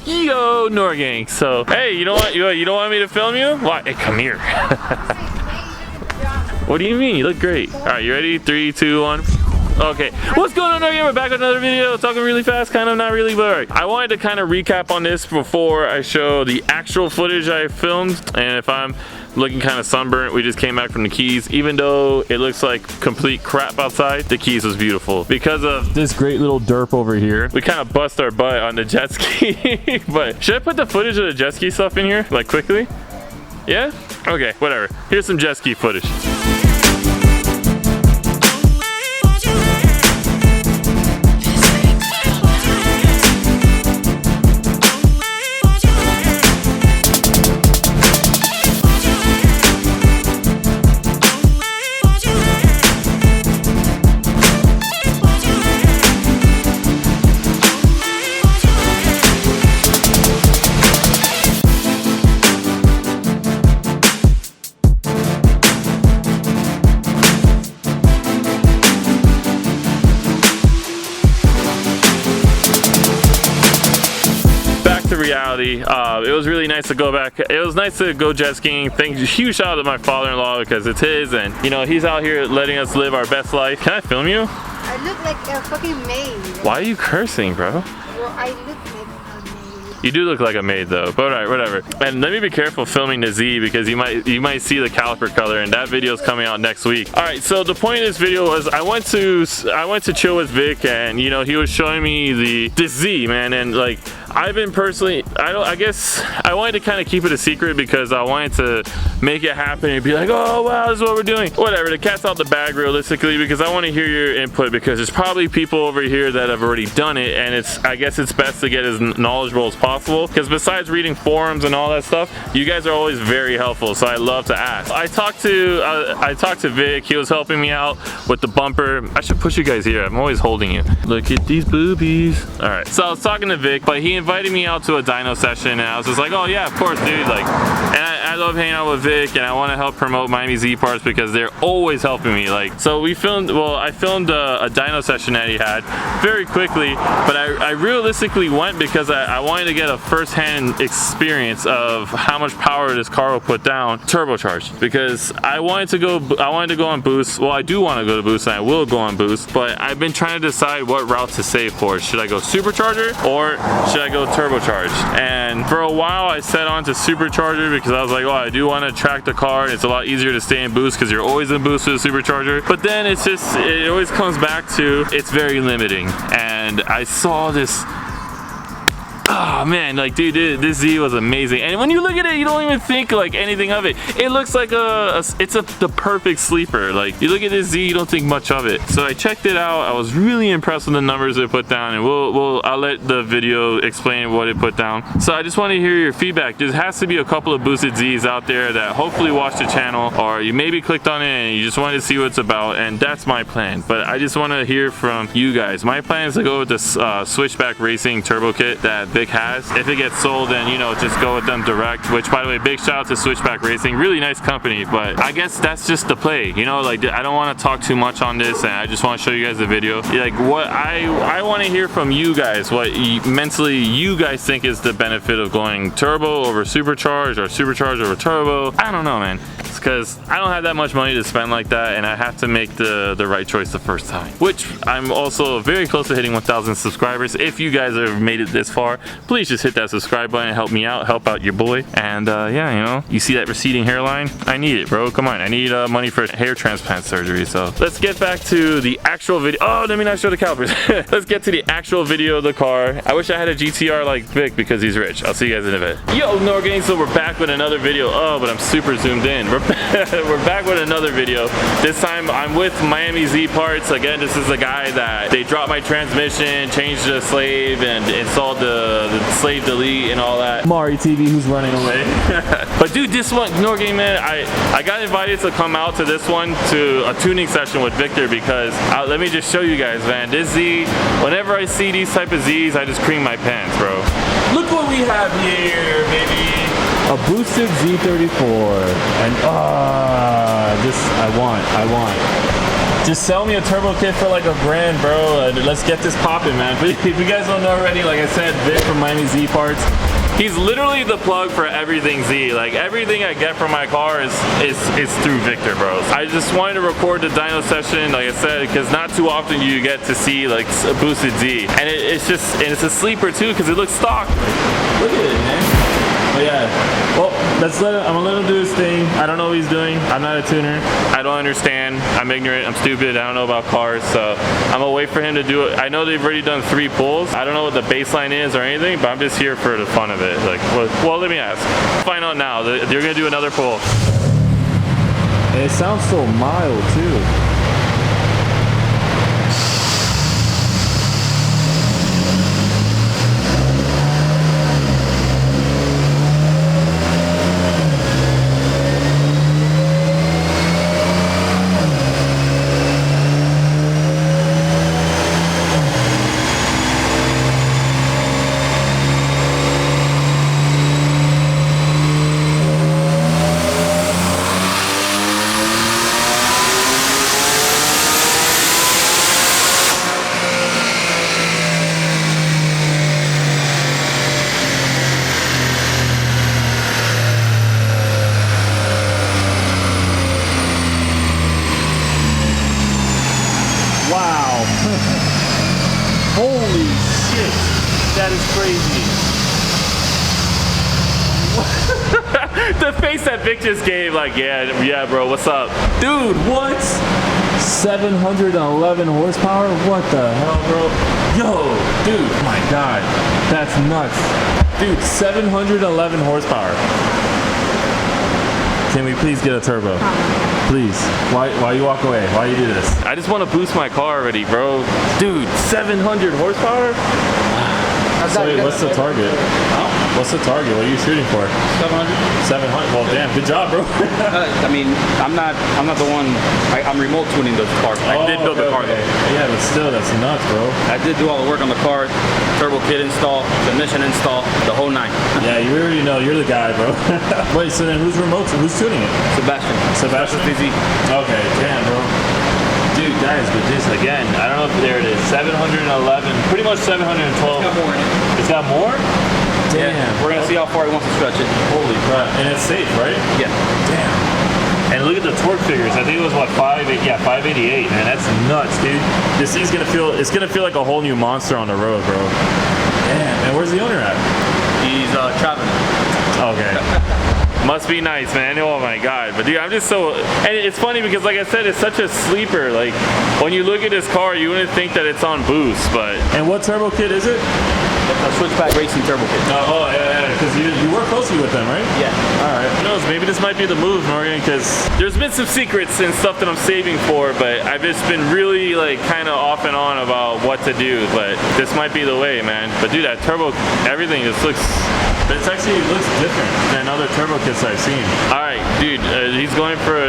Yo, Norgang. So, hey, you know what? You don't want me to film you? Why? Hey, come here. What do you mean? You look great. All right, you ready? 3, 2, 1. Okay, what's going on, Norgang? We're back with another video. Talking really fast, kind of, not really, but all right. I wanted to kind of recap on this before I show the actual footage I filmed. And if I'm looking kind of sunburnt, we just came back from the Keys. Even though it looks like complete crap outside, the Keys was beautiful because of this great little derp over here. We kind of bust our butt on the jet ski. But should I put the footage of the jet ski stuff in here, like, quickly? Yeah? Okay, whatever. Here's some jet ski footage. Reality. It was really nice to go back. It was nice to go jet skiing. Huge shout out to my father-in-law because it's his, and you know, he's out here letting us live our best life. Can I film you? I look like a fucking maid. Why are you cursing, bro? Well, I look like a maid. You do look like a maid though, but alright, whatever. And let me be careful filming the Z because you might see the caliper color, and that video is coming out next week. Alright, so the point of this video was I went to chill with Vic, and you know, he was showing me this Z, man, and like I've been personally, I guess I wanted to kind of keep it a secret because I wanted to make it happen and be like, oh wow, this is what we're doing. Whatever, the cat's out the bag realistically, because I want to hear your input, because there's probably people over here that have already done it, and I guess it's best to get as knowledgeable as possible, because besides reading forums and all that stuff, you guys are always very helpful, so I love to ask. I talked to Vic. He was helping me out with the bumper. I should push you guys here. I'm always holding you. Look at these boobies. All right, so I was talking to Vic, but he invited me out to a dyno session, and I was just like, oh yeah, of course, dude. Like, and I love hanging out with Vic, and I want to help promote MiamiZParts because they're always helping me. Like, so I filmed a dyno session that he had very quickly, but I realistically went because I wanted to get a first-hand experience of how much power this car will put down turbocharged, because I wanted to go on boost. Well, I do want to go to boost, and I will go on boost, but I've been trying to decide what route to save for. Should I go supercharger or should I go turbocharged? And for a while I set on to supercharger because I was like, oh, I do want to track the car, and it's a lot easier to stay in boost because you're always in boost with a supercharger. But then it always comes back to it's very limiting, and I saw this. Oh man, like dude, this Z was amazing, and when you look at it, you don't even think like anything of it. It looks like the perfect sleeper. Like, you look at this Z, you don't think much of it. So I checked it out. I was really impressed with the numbers it put down, and I'll let the video explain what it put down. So I just want to hear your feedback. There has to be a couple of boosted Zs out there that hopefully watched the channel, or you maybe clicked on it and you just wanted to see what it's about, and that's my plan. But I just want to hear from you guys. My plan is to go with this Switchback Racing turbo kit that Vic has. If it gets sold, then you know, just go with them direct, which by the way, big shout out to Switchback Racing, really nice company. But I guess that's just the play, you know, like I don't want to talk too much on this, and I just want to show you guys the video. Like, what I want to hear from you guys, what mentally you guys think is the benefit of going turbo over supercharged, or supercharged over turbo. I don't know, man. It's because I don't have that much money to spend like that, and I have to make the right choice the first time, which I'm also very close to hitting 1,000 subscribers. If you guys have made it this far, please just hit that subscribe button and help me out, help out your boy. And yeah, you know, you see that receding hairline? I need it, bro. Come on, I need money for hair transplant surgery. So let's get back to the actual video. Oh, let me not show the calipers. Let's get to the actual video of the car. I wish I had a GTR like Vic because he's rich. I'll see you guys in a bit. Yo, Norgang, so we're back with another video. Oh, but I'm super zoomed in. We're back with another video. This time I'm with MiamiZParts. Again, this is the guy that they dropped my transmission, changed the slave, and installed the slave delete and all that. Mari TV, who's running away. But dude, this one, Norgang, man, I got invited to come out to this one, to a tuning session with Victor, because let me just show you guys, man. This Z, whenever I see these type of Zs, I just cream my pants, bro. Look what we have here, baby. A boosted Z34, and this I want. Just sell me a turbo kit for like $1,000, bro. Let's get this popping, man. But if you guys don't know already, like I said, Vic from MiamiZParts. He's literally the plug for everything Z. Like everything I get from my car is through Victor, bro. I just wanted to record the dyno session, like I said, because not too often you get to see like a boosted Z, and it's a sleeper too, because it looks stock. Like, look at it, man. But yeah, well, I'm gonna let him do his thing. I don't know what he's doing. I'm not a tuner. I don't understand. I'm ignorant. I'm stupid. I don't know about cars, so I'm gonna wait for him to do it. I know they've already done 3 pulls. I don't know what the baseline is or anything, but I'm just here for the fun of it. Like, well, let me ask. Find out now. They're gonna do another pull. It sounds so mild too. Wow. Holy shit. That is crazy. The face that Vic just gave, like, yeah, bro, what's up? Dude, what? 711 horsepower? What the hell, bro? Yo, dude, oh my god. That's nuts. Dude, 711 horsepower. Can we please get a turbo? Please. Why you walk away? Why you do this? I just want to boost my car already, bro. Dude, 700 horsepower? So wait, what's the target? Huh? What's the target? What are you shooting for? 700. 700. Well, damn, good job, bro. I mean, I'm not the one. I'm remote tuning the car. I did build the car though. Yeah, but still, that's nuts, bro. I did do all the work on the car, turbo kit install, ignition install, the whole 9. Yeah, you already know. You're the guy, bro. Wait, so then who's remote? Who's tuning it? Sebastian DZ. Okay, damn, bro. Dude, guys, but this again, I don't know if there it is. 711, pretty much 712. It's got more in it. It's got more? Damn. Yeah, we're gonna see how far he wants to stretch it. Holy crap. And it's safe, right? Yeah. Damn. And look at the torque figures. I think it was what, 588, man. That's nuts, dude. This thing's gonna feel like a whole new monster on the road, bro. Damn. And where's the owner at? He's traveling. Okay. Must be nice, man. Oh my god. But dude, I'm just so, and it's funny because like I said, it's such a sleeper. Like when you look at this car, you wouldn't think that it's on boost, but. And what turbo kit is it? A Switchback racing turbo kit. Oh, yeah, because you work closely with them, right? Yeah. All right. Who knows, maybe this might be the move, Morgan, because there's been some secrets and stuff that I'm saving for, but I've just been really like kind of off and on about what to do, but this might be the way, man. But dude, that turbo, everything just looks, But it actually looks different than other turbo kits I've seen. all right, dude, he's going for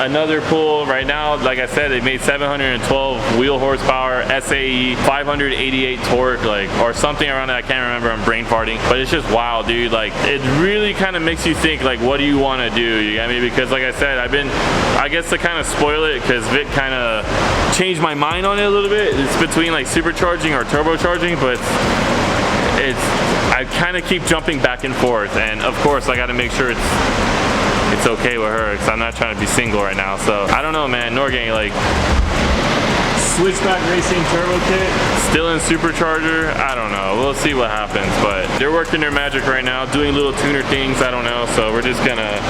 another pull right now. Like I said, they made 712 wheel horsepower, SAE, 588 torque, like, or something around that. I can't remember, I'm brain farting, but it's just wild, dude. Like, it really kind of makes you think, like, what do you want to do? You get me? Because like I said, I guess to kind of spoil it, because Vic kind of changed my mind on it a little bit. It's between like supercharging or turbocharging, but I kind of keep jumping back and forth, and of course I got to make sure it's okay with her, because I'm not trying to be single right now. So I don't know, man. Norgang, like, Switchback racing turbo kit. still in Supercharger. I don't know. We'll see what happens, but they're working their magic right now, doing little tuner things. I don't know. So we're just gonna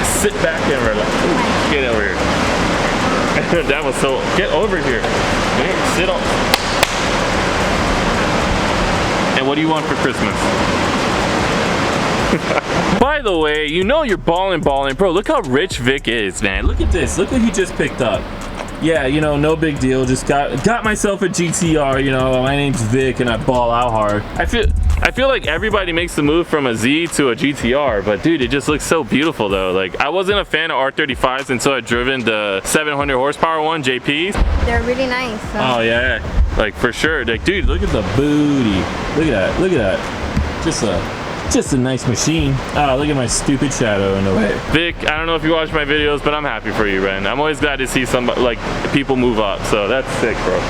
sit back and relax. Ooh, get over here. That was so. Get over here. Man, sit on. And what do you want for Christmas? By the way, you know you're balling. Bro, look how rich Vic is, man. Look at this. Look what he just picked up. Yeah, you know, no big deal. Just got myself a GTR. You know, my name's Vic, and I ball out hard. I feel like everybody makes the move from a Z to a GTR, but dude, it just looks so beautiful though. Like, I wasn't a fan of R35s until I'd driven the 700 horsepower one, JPs. They're really nice. So. Oh yeah, like for sure. Like, dude, Look at the booty. Look at that. Look at that. Just a Just a nice machine. Oh, look at my stupid shadow in the way. Vic, I don't know if you watch my videos, but I'm happy for you, man. I'm always glad to see somebody, like, people move up. So that's sick, bro.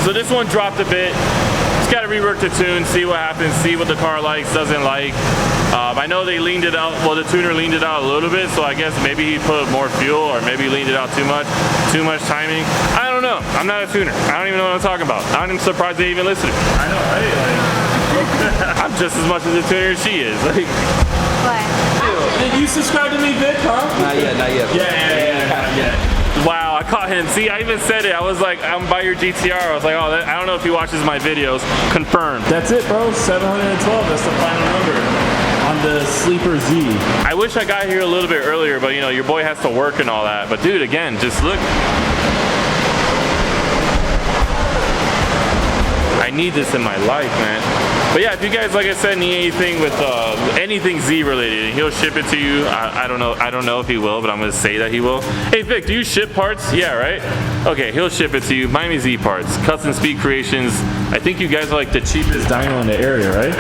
So this one dropped a bit. Just got to rework the tune, see what happens, see what the car likes, doesn't like. I know they leaned it out, well, the tuner leaned it out a little bit, so I guess maybe he put more fuel or maybe leaned it out too much timing. I don't know. I'm not a tuner. I don't even know what I'm talking about. I'm surprised they even listened. I know, right? Like, I'm just as much as a tuner as she is. Like, What? did you subscribe to me, Vic, huh? Not yet, not yet. Yeah. wow, I caught him. See, I even said it. I was like, I'm by your GTR. I was like, oh, I don't know if he watches my videos. Confirmed. That's it, bro. 712. That's the final number on the Sleeper Z. I wish I got here a little bit earlier, but you know, your boy has to work and all that. But dude, again, just look. I need this in my life, man. But yeah, if you guys, like I said, need anything with anything Z related, he'll ship it to you. I don't know if he will, but I'm gonna say that he will. Hey Vic, do you ship parts? Yeah, right? Okay, he'll ship it to you. MiamiZParts, custom speed creations. I think you guys are like the cheapest dyno in the area, right?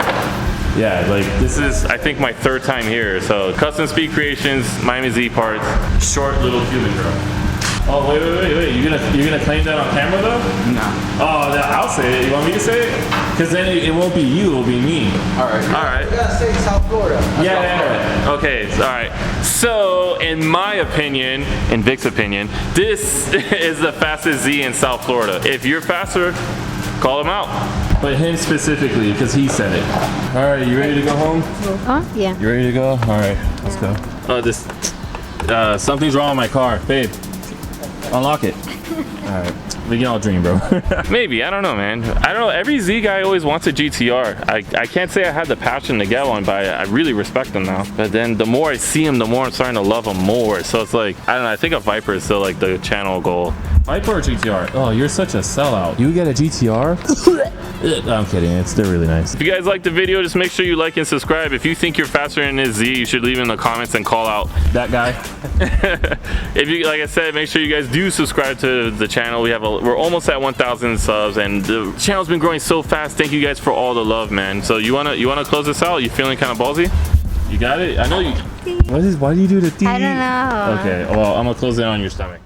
Yeah, like this is, I think, my third time here. So custom speed creations, MiamiZParts, short little cubic girl. Oh wait! You're gonna claim that on camera though? Nah. Oh, I'll say it. You want me to say it? Because then it won't be you. It'll be me. All right. All right. You gotta say South Florida. Yeah. Okay. All right. So, in my opinion, in Vic's opinion, this is the fastest Z in South Florida. If you're faster, call him out. But him specifically, because he said it. All right, you ready to go home? Huh? Yeah. You ready to go? All right, let's go. Something's wrong with my car, babe. Unlock it. All right, we can all dream, bro. Maybe, I don't know, man. I don't know. Every Z guy always wants a GTR. I can't say I had the passion to get one, but I really respect them now. But then the more I see them, the more I'm starting to love them more. So it's like, I don't know. I think a Viper is still like the channel goal. Viper or GTR? Oh, you're such a sellout. You get a GTR? I'm kidding. They're really nice. If you guys like the video, just make sure you like and subscribe. If you think you're faster than this Z, you should leave in the comments and call out That guy. if you, like I said, make sure you guys do subscribe to the channel. We're almost at 1,000 subs, and the channel's been growing so fast. Thank you guys for all the love, man. So you wanna close this out? You feeling kind of ballsy? You got it? I know you. Why do you do the thing? I don't know. Okay. Well, I'm gonna close it on your stomach.